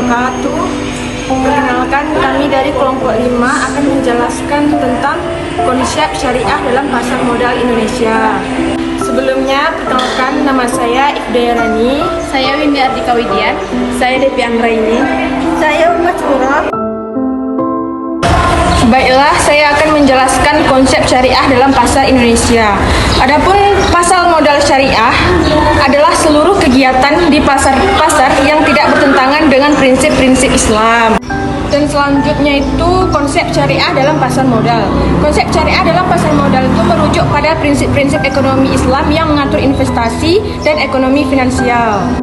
wabarakatuh. Perkenalkan, kami dari kelompok 5 akan menjelaskan tentang konsep syariah dalam pasar modal Indonesia. Sebelumnya, perkenalkan, nama saya Ifdaya Rani. Saya Windy Ardika Widian. Saya Devi Anggraini. Saya Umat Surah. Baiklah, saya akan menjelaskan konsep syariah dalam pasar Indonesia. Adapun pasar modal syariah adalah seluruh kegiatan di pasar-pasar yang tidak bertentangan dengan prinsip-prinsip Islam. Dan selanjutnya itu konsep syariah dalam pasar modal. Konsep syariah dalam pasar modal itu merujuk pada prinsip-prinsip ekonomi Islam yang mengatur investasi dan ekonomi finansial.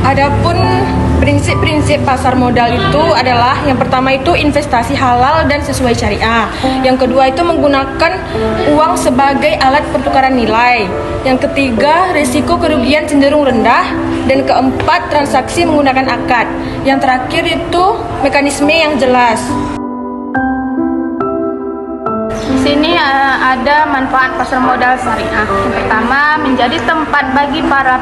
Adapun prinsip-prinsip pasar modal itu adalah yang pertama itu investasi halal dan sesuai syariah. Yang kedua itu menggunakan uang sebagai alat pertukaran nilai. Yang ketiga, risiko kerugian cenderung rendah. Dan keempat, transaksi menggunakan akad. Yang terakhir itu mekanisme yang jelas. Di sini ada manfaat pasar modal syariah. Yang pertama, menjadi tempat bagi para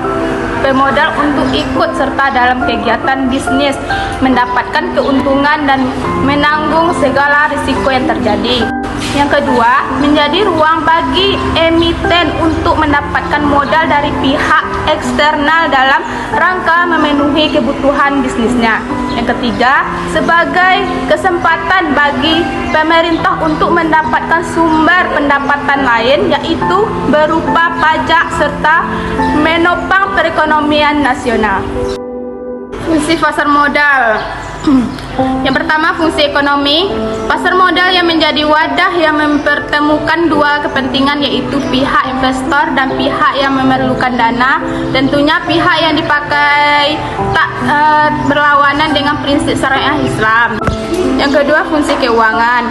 pemodal untuk ikut serta dalam kegiatan bisnis, mendapatkan keuntungan dan menanggung segala risiko yang terjadi. Yang kedua, menjadi ruang bagi emiten untuk mendapatkan modal dari pihak eksternal dalam rangka memenuhi kebutuhan bisnisnya. Yang ketiga, sebagai kesempatan bagi pemerintah untuk mendapatkan sumber pendapatan lain, yaitu berupa pajak serta menopang perekonomian nasional. Fungsi pasar modal. Yang pertama, fungsi ekonomi. Pasar modal yang menjadi wadah yang mempertemukan dua kepentingan, yaitu pihak investor dan pihak yang memerlukan dana. Tentunya pihak yang dipakai tak berlawanan dengan prinsip syariah Islam. Yang kedua, fungsi keuangan.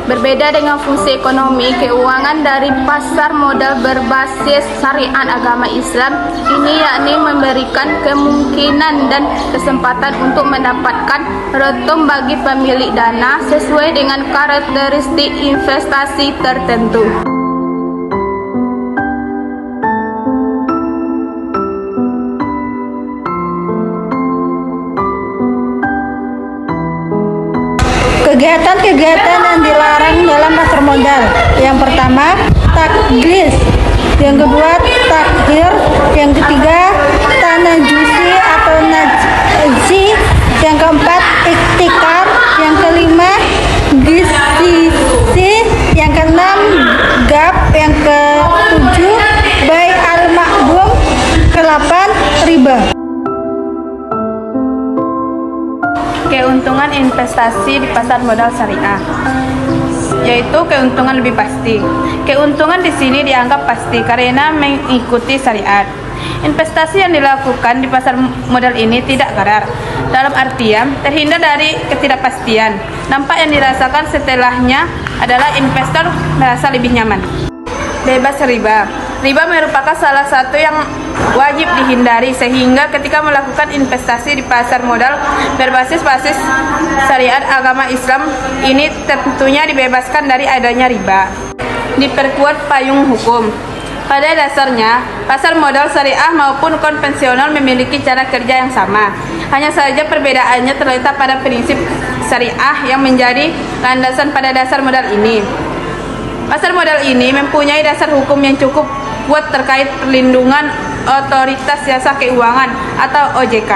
Berbeda dengan fungsi ekonomi, keuangan dari pasar modal berbasis syariat agama Islam ini yakni memberikan kemungkinan dan kesempatan untuk mendapatkan return bagi pemilik dana sesuai dengan karakteristik investasi tertentu. Kegiatan-kegiatan yang dilarang dalam pasar modal. Yang pertama, takgis. Yang kedua, takhir. Yang ketiga, tanajusi atau najsi. Yang keempat, iktikar. Yang kelima, gisisi. Yang keenam, gap. Yang ketujuh, bai al-ma'dum. Ke-8, riba. Keuntungan investasi di pasar modal syariah, yaitu keuntungan lebih pasti. Keuntungan di sini dianggap pasti karena mengikuti syariat. Investasi yang dilakukan di pasar modal ini tidak garar, dalam artian terhindar dari ketidakpastian. Dampak yang dirasakan setelahnya adalah investor merasa lebih nyaman. Bebas riba. Riba merupakan salah satu yang wajib dihindari, sehingga ketika melakukan investasi di pasar modal berbasis syariat agama Islam ini tentunya dibebaskan dari adanya riba. Diperkuat payung hukum. Pada dasarnya, pasar modal syariah maupun konvensional memiliki cara kerja yang sama. Hanya saja perbedaannya terletak pada prinsip syariah yang menjadi landasan pada dasar modal ini. Pasar modal ini mempunyai dasar hukum yang cukup kuat terkait perlindungan Otoritas Jasa Keuangan atau OJK.